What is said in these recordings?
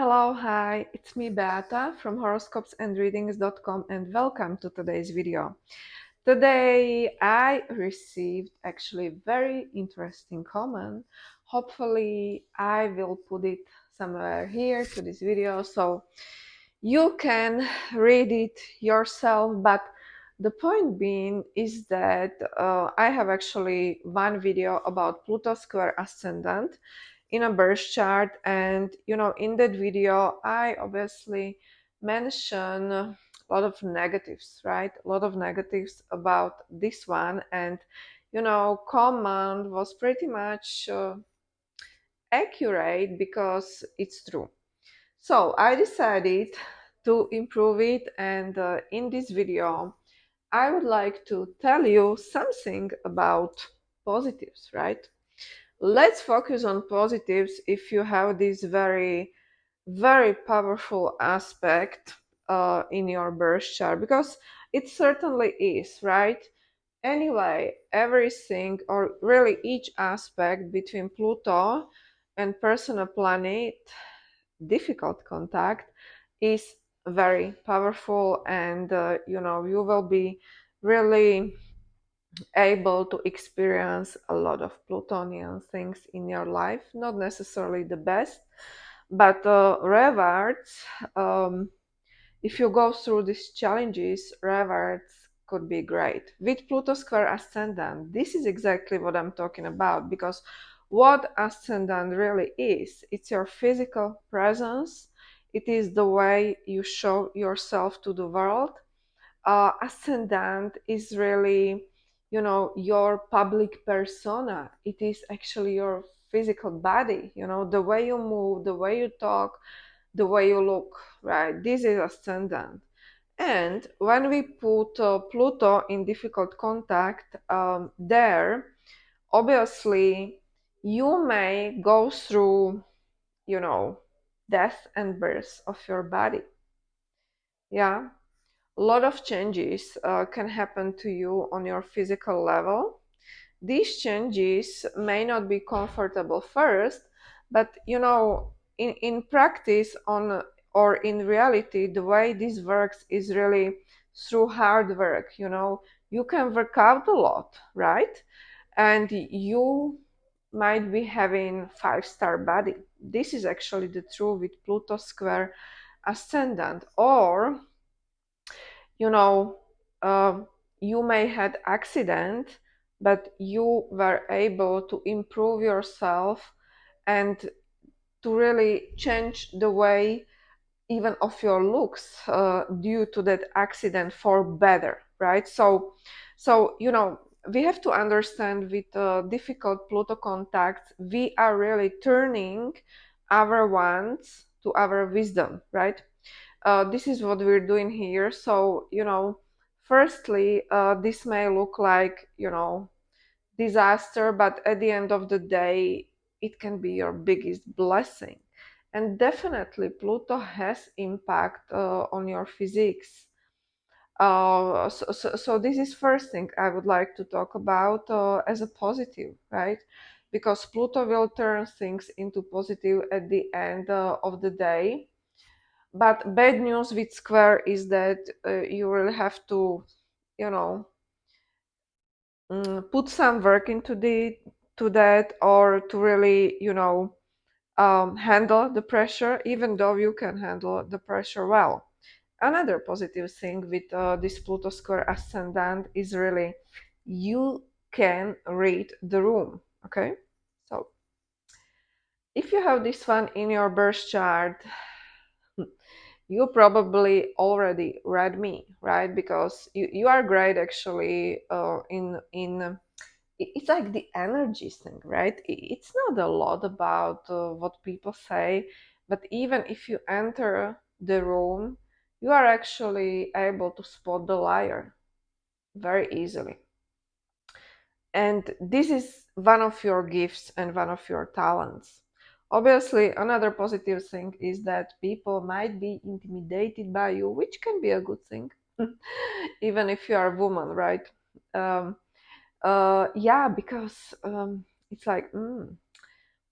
Hello, hi, it's me Beata from horoscopes-and-readings.com and welcome to today's video. Today I received actually very interesting comment. Hopefully I will put it somewhere here to this video so you can read it yourself, but the point being is that I have actually one video about Pluto Square Ascendant in a birth chart, and in that video I obviously mention a lot of negatives, right? A lot of negatives about this one, and comment was pretty much accurate because it's true. So I decided to improve it, and in this video I would like to tell you something about positives, right? Let's focus on positives if you have this very, very powerful aspect in your birth chart, because it certainly is, right? Anyway, everything, or really each aspect between Pluto and personal planet, difficult contact, is very powerful, and you will be really able to experience a lot of Plutonian things in your life. Not necessarily the best, but rewards. If you go through these challenges, rewards could be great. With Pluto Square Ascendant, this is exactly what I'm talking about, because what Ascendant really is, it's your physical presence. It is the way you show yourself to the world. Ascendant is really, your public persona. It is actually your physical body, the way you move, the way you talk, the way you look, right? This is ascendant. And when we put Pluto in difficult contact there, obviously you may go through, death and birth of your body. Yeah, a lot of changes can happen to you on your physical level. These changes may not be comfortable first, but in practice, on or in reality, the way this works is really through hard work. You can work out a lot, right? And you might be having 5-star body. This is actually the truth with Pluto Square Ascendant. Or you know uh, you may had accident, but you were able to improve yourself and to really change the way even of your looks due to that accident for better, right? So we have to understand, with difficult Pluto contacts, we are really turning our wants to our wisdom, right? This is what we're doing here. So firstly, this may look like disaster, but at the end of the day it can be your biggest blessing. And definitely Pluto has impact on your physics. So this is first thing I would like to talk about as a positive, right? Because Pluto will turn things into positive at the end of the day. But bad news with Square is that you will have to, you know, put some work into that, or to really, handle the pressure, even though you can handle the pressure well. Another positive thing with this Pluto Square Ascendant is really you can read the room. Okay, so if you have this one in your birth chart, you probably already read me, right? Because you are great actually in it's like the energy thing, right? It's not a lot about what people say, but even if you enter the room, you are actually able to spot the liar very easily. And this is one of your gifts and one of your talents. Obviously, another positive thing is that people might be intimidated by you, which can be a good thing, even if you are a woman, right? Yeah, because it's like,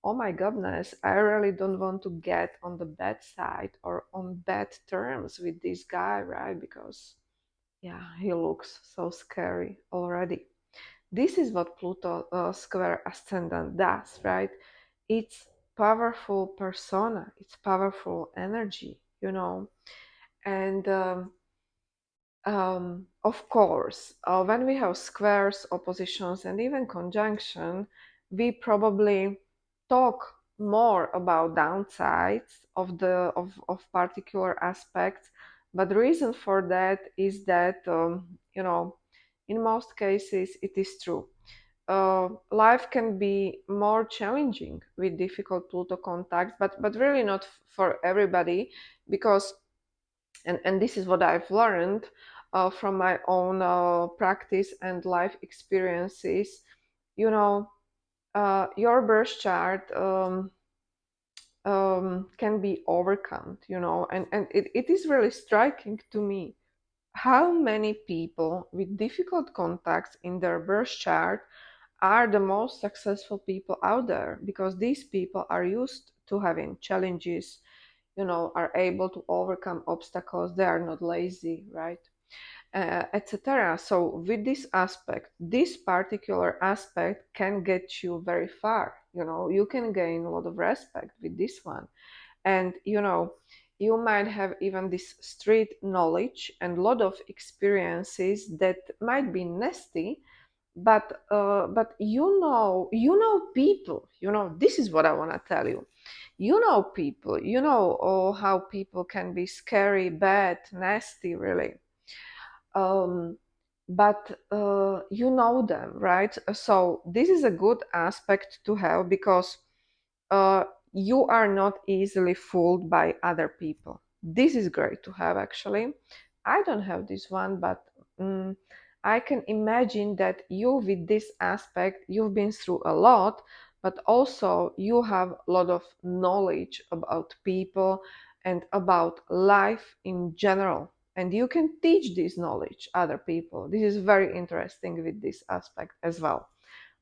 oh my goodness, I really don't want to get on the bad side or on bad terms with this guy, right? Because, yeah, he looks so scary already. This is what Pluto Square Ascendant does, right? It's powerful persona, it's powerful energy, and of course, when we have squares, oppositions, and even conjunction, we probably talk more about downsides of particular aspects. But the reason for that is that in most cases it is true. Life can be more challenging with difficult Pluto contacts, but really not for everybody, because and this is what I've learned from my own practice and life experiences. Your birth chart can be overcome, and it is really striking to me how many people with difficult contacts in their birth chart are the most successful people out there, because these people are used to having challenges, are able to overcome obstacles, they are not lazy, right? Etc. So with this aspect, this particular aspect can get you very far. You can gain a lot of respect with this one. And you might have even this street knowledge and a lot of experiences that might be nasty, but people, this is what I want to tell you. People, how people can be scary, bad, nasty, really. Um, but you know them, right? So this is a good aspect to have, because uh, you are not easily fooled by other people. This is great to have, actually. I don't have this one, but I can imagine that you, with this aspect, you've been through a lot, but also you have a lot of knowledge about people and about life in general. And you can teach this knowledge other people. This is very interesting with this aspect as well.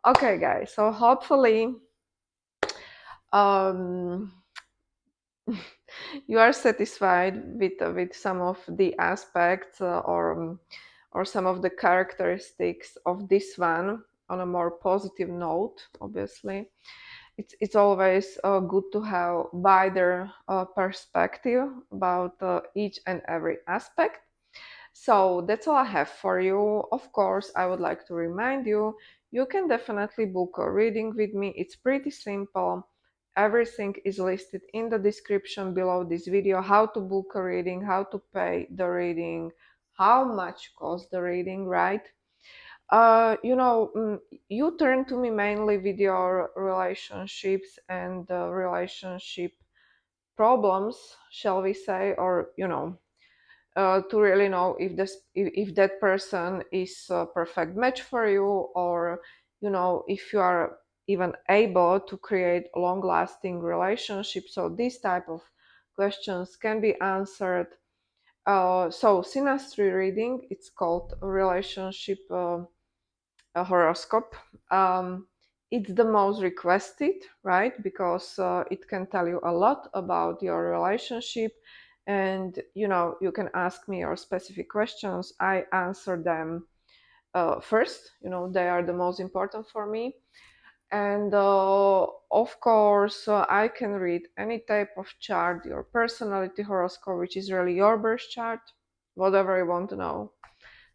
Okay, guys, so hopefully um, you are satisfied with some of the aspects or some of the characteristics of this one on a more positive note. Obviously, it's always good to have wider perspective about each and every aspect. So that's all I have for you. Of course, I would like to remind you, you can definitely book a reading with me. It's pretty simple. Everything is listed in the description below this video: how to book a reading, how to pay the reading, how much costs the reading, right? You turn to me mainly with your relationships and relationship problems, shall we say, or to really know if that person is a perfect match for you, or if you are even able to create long-lasting relationships. So these type of questions can be answered. So Synastry reading, it's called relationship horoscope. It's the most requested, right? Because it can tell you a lot about your relationship, and you can ask me your specific questions. I answer them first. They are the most important for me. And of course, I can read any type of chart, your personality horoscope, which is really your birth chart, whatever you want to know.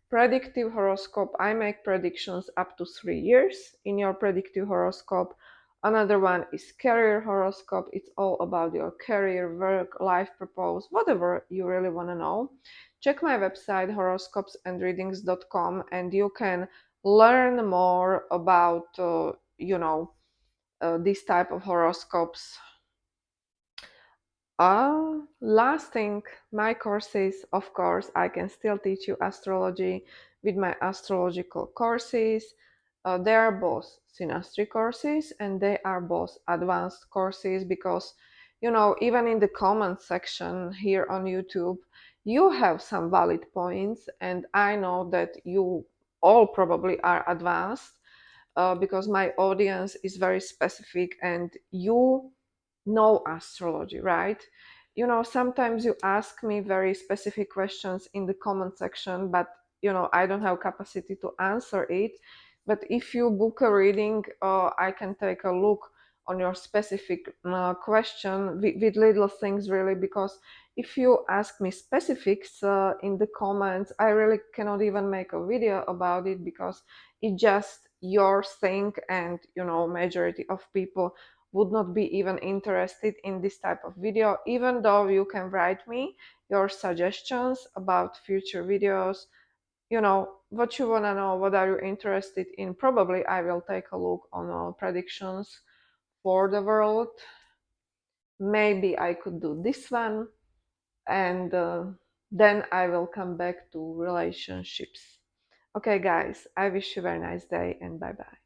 Predictive horoscope, I make predictions up to 3 years in your predictive horoscope. Another one is career horoscope. It's all about your career, work, life purpose, whatever you really want to know. Check my website horoscopesandreadings.com, and you can learn more about this type of horoscopes. Last thing, my courses, of course, I can still teach you astrology with my astrological courses. They are both Synastry courses and they are both advanced courses, because, even in the comment section here on YouTube, you have some valid points, and I know that you all probably are advanced. because my audience is very specific, and you know astrology, right? Sometimes you ask me very specific questions in the comment section, but I don't have capacity to answer it. But if you book a reading, I can take a look on your specific question with little things, really, because if you ask me specifics in the comments, I really cannot even make a video about it, because it's just your thing, and majority of people would not be even interested in this type of video, even though you can write me your suggestions about future videos. What you want to know, what are you interested in. Probably I will take a look on predictions for the world. Maybe I could do this one, and then I will come back to relationships. Okay guys, I wish you a very nice day, and bye bye.